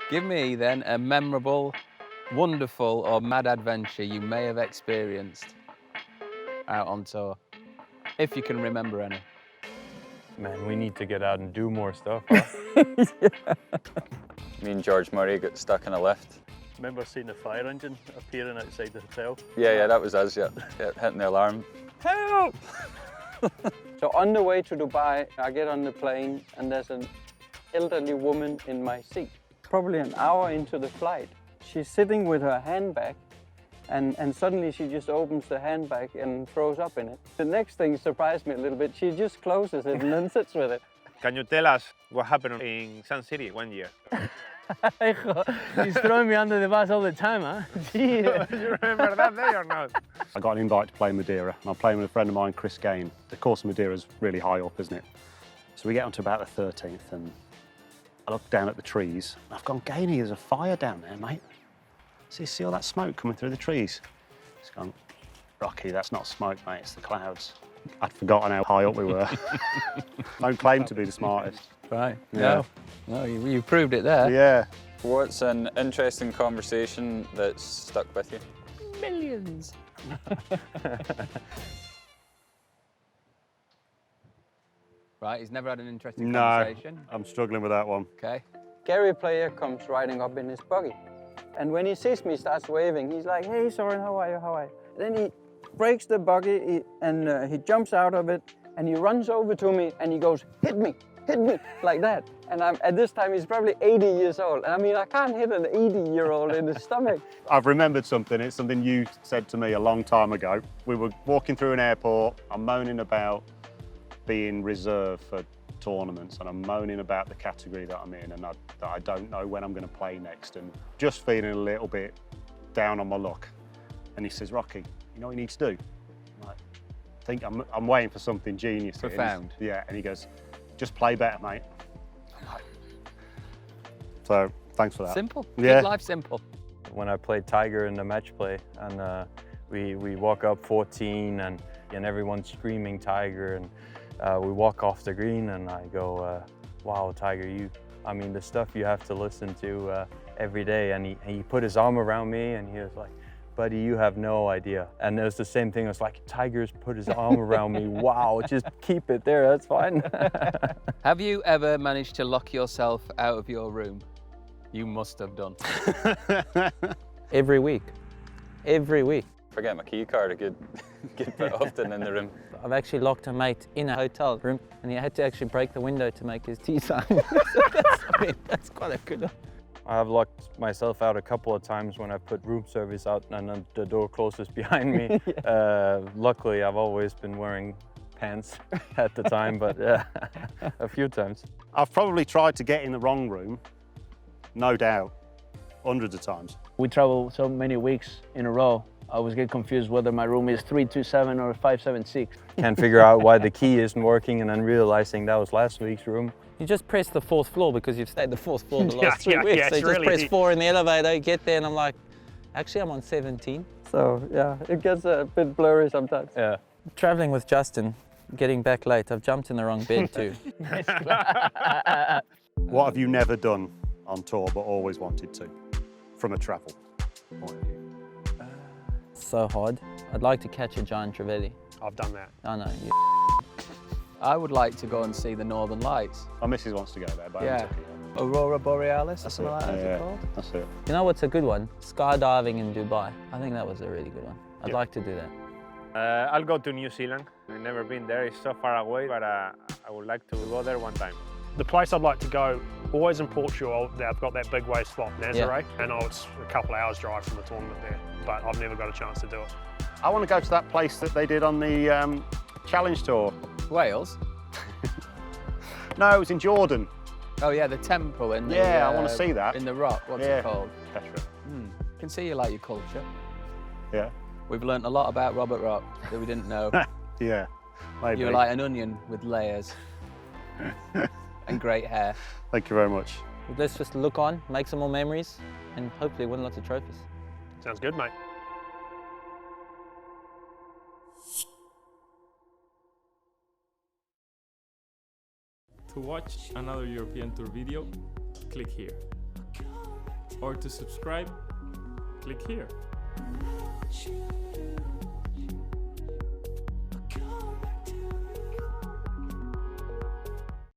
Give me then a memorable, wonderful or mad adventure you may have experienced out on tour, if you can remember any. Man, we need to get out and do more stuff, huh? Yeah. Me and George Murray got stuck in a lift. Remember seeing the fire engine appearing outside the hotel? Yeah, that was us, yeah. Hitting the alarm. Help! So on the way to Dubai, I get on the plane and there's an elderly woman in my seat. Probably an hour into the flight. She's sitting with her handbag and suddenly she just opens the handbag and throws up in it. The next thing surprised me a little bit. She just closes it and then sits with it. Can you tell us what happened in Sun City one year? He's throwing me under the bus all the time, huh? You remember that day or not? I got an invite to play Madeira, and I'm playing with a friend of mine, Chris Gain. The course of Madeira is really high up, isn't it? So we get onto about the 13th, and I look down at the trees. I've gone, Gainey, there's a fire down there, mate. See all that smoke coming through the trees? He's gone, Rocky, that's not smoke, mate, it's the clouds. I'd forgotten how high up we were. Don't claim to be the smartest. Right, Yeah. No, you proved it there. Yeah. What's an interesting conversation that's stuck with you? Millions. Right, he's never had an interesting conversation. I'm struggling with that one. Okay. Gary player comes riding up in his buggy. And when he sees me, starts waving. He's like, hey, Soren, how are you, how are you? Then he breaks the buggy and he jumps out of it and he runs over to me and he goes, hit me, like that. And at this time, he's probably 80 years old. And I mean, I can't hit an 80-year-old in the stomach. I've remembered something. It's something you said to me a long time ago. We were walking through an airport. I'm moaning about being reserved for tournaments and I'm moaning about the category that I'm in and that I don't know when I'm going to play next and just feeling a little bit down on my luck. And he says, Rocky, you know what you need to do? I'm like, I think I'm waiting for something genius. Profound. Yeah, and he goes, just play better, mate. I'm like, so thanks for that. Simple. Yeah. Keep life simple. When I played Tiger in the match play and we walk up 14 and everyone's screaming Tiger and we walk off the green and I go, wow, Tiger, I mean, the stuff you have to listen to every day. And he put his arm around me and he was like, buddy, you have no idea. And it was the same thing. It was like, Tiger's put his arm around me. Wow, just keep it there, that's fine. Have you ever managed to lock yourself out of your room? You must have done. Every week. Every week. Forget my key card a good bit often in the room. I've actually locked a mate in a hotel room and he had to actually break the window to make his tea sign. That's quite a good one. I have locked myself out a couple of times when I've put room service out and then the door closes behind me. Yeah. Luckily, I've always been wearing pants at the time, but a few times. I've probably tried to get in the wrong room, no doubt, hundreds of times. We travel so many weeks in a row. I always get confused whether my room is 327 or 576. Can't figure out why the key isn't working and then realizing that was last week's room. You just press the 4th floor because you've stayed the 4th floor the last 3 weeks. Yeah, so you just press 4 in the elevator, you get there and I'm like, actually I'm on 17. So yeah, it gets a bit blurry sometimes. Yeah. Traveling with Justin, getting back late, I've jumped in the wrong bed too. What have you never done on tour but always wanted to, from a travel point of view? So hard. I'd like to catch a giant trevally. I've done that. I know. I would like to go and see the Northern Lights. My missus wants to go there, but I Yeah. haven't took her yet. Aurora Borealis or That's something it. like that, is Yeah, it called? that's it. You know what's a good one? Skydiving in Dubai. I think that was a really good one. I'd like to do that. I'll go to New Zealand. I've never been there, it's so far away, but I would like to go there one time. The place I'd like to go, always in Portugal, they've got that big wave spot, Nazaré. I know it's a couple of hours drive from the tournament there, but I've never got a chance to do it. I want to go to that place that they did on the Challenge Tour. Wales? No, it was in Jordan. Oh yeah, the temple in the... Yeah, I want to see that. In the rock, what's Yeah. it called? Petra. Can see you like your culture. Yeah. We've learnt a lot about Robert Rock that we didn't know. Yeah, maybe. You're like an onion with layers and great hair. Thank you very much. Let's just look on, make some more memories, and hopefully win lots of trophies. Sounds good, mate. To watch another European Tour video, click here. or to subscribe, click here.